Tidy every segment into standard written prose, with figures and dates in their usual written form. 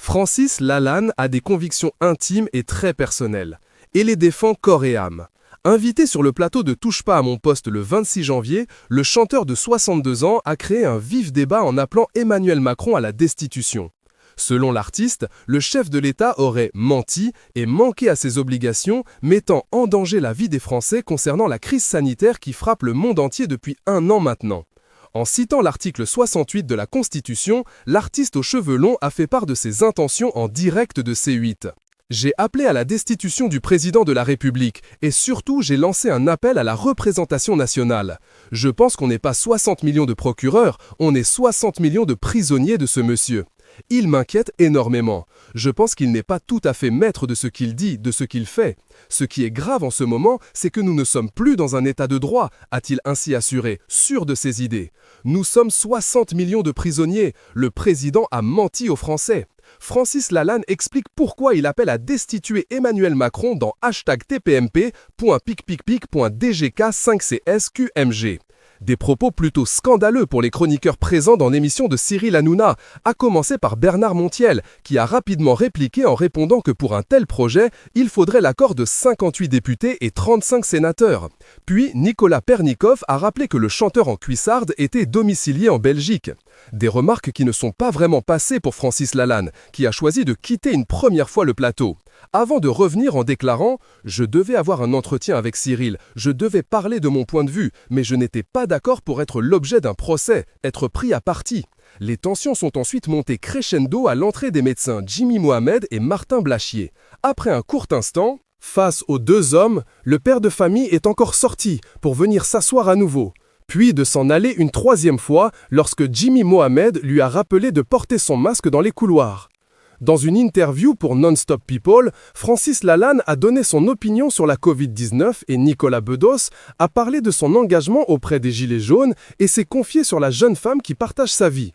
Francis Lalanne a des convictions intimes et très personnelles, et les défend corps et âme. Invité sur le plateau de Touche pas à mon poste le 26 janvier, le chanteur de 62 ans a créé un vif débat en appelant Emmanuel Macron à la destitution. Selon l'artiste, le chef de l'État aurait menti et manqué à ses obligations, mettant en danger la vie des Français concernant la crise sanitaire qui frappe le monde entier depuis 1 an maintenant. En citant l'article 68 de la Constitution, l'artiste aux cheveux longs a fait part de ses intentions en direct de C8. J'ai appelé à la destitution du président de la République et surtout j'ai lancé un appel à la représentation nationale. Je pense qu'on n'est pas 60 millions de procureurs, on est 60 millions de prisonniers de ce monsieur. Il m'inquiète énormément. Je pense qu'il n'est pas tout à fait maître de ce qu'il dit, de ce qu'il fait. Ce qui est grave en ce moment, c'est que nous ne sommes plus dans un état de droit, a-t-il ainsi assuré, sûr de ses idées. Nous sommes 60 millions de prisonniers. Le président a menti aux Français. Francis Lalanne explique pourquoi il appelle à destituer Emmanuel Macron dans #tpmp.picpic.dgk5csqmg. Des propos plutôt scandaleux pour les chroniqueurs présents dans l'émission de Cyril Hanouna, à commencer par Bernard Montiel, qui a rapidement répliqué en répondant que pour un tel projet, il faudrait l'accord de 58 députés et 35 sénateurs. Puis Nicolas Pernicoff a rappelé que le chanteur en cuissarde était domicilié en Belgique. Des remarques qui ne sont pas vraiment passées pour Francis Lalanne, qui a choisi de quitter une première fois le plateau. Avant de revenir en déclarant « Je devais avoir un entretien avec Cyril, je devais parler de mon point de vue, mais je n'étais pas d'accord pour être l'objet d'un procès, être pris à partie ». Les tensions sont ensuite montées crescendo à l'entrée des médecins Jimmy Mohamed et Martin Blachier. Après un court instant, face aux deux hommes, le père de famille est encore sorti pour venir s'asseoir à nouveau, puis de s'en aller une troisième fois lorsque Jimmy Mohamed lui a rappelé de porter son masque dans les couloirs. Dans une interview pour Non-Stop People, Francis Lalanne a donné son opinion sur la Covid-19 et Nicolas Bedos a parlé de son engagement auprès des Gilets jaunes et s'est confié sur la jeune femme qui partage sa vie.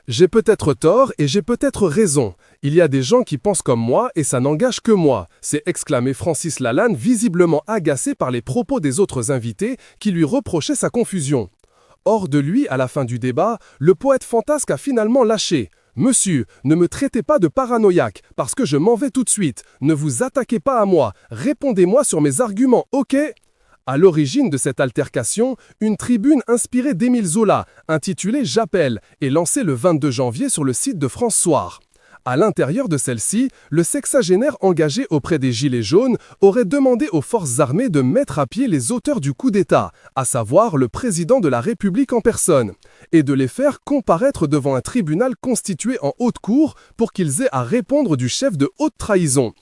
J'ai peut-être tort et j'ai peut-être raison. Il y a des gens qui pensent comme moi et ça n'engage que moi, s'est exclamé Francis Lalanne, visiblement agacé par les propos des autres invités qui lui reprochaient sa confusion. Hors de lui, à la fin du débat, le poète fantasque a finalement lâché. Monsieur, ne me traitez pas de paranoïaque, parce que je m'en vais tout de suite. Ne vous attaquez pas à moi, répondez-moi sur mes arguments, ok ? À l'origine de cette altercation, une tribune inspirée d'Émile Zola, intitulée « J'appelle » est lancée le 22 janvier sur le site de France Soir. À l'intérieur de celle-ci, le sexagénaire engagé auprès des Gilets jaunes aurait demandé aux forces armées de mettre à pied les auteurs du coup d'État, à savoir le président de la République en personne, et de les faire comparaître devant un tribunal constitué en haute cour pour qu'ils aient à répondre du chef de haute trahison.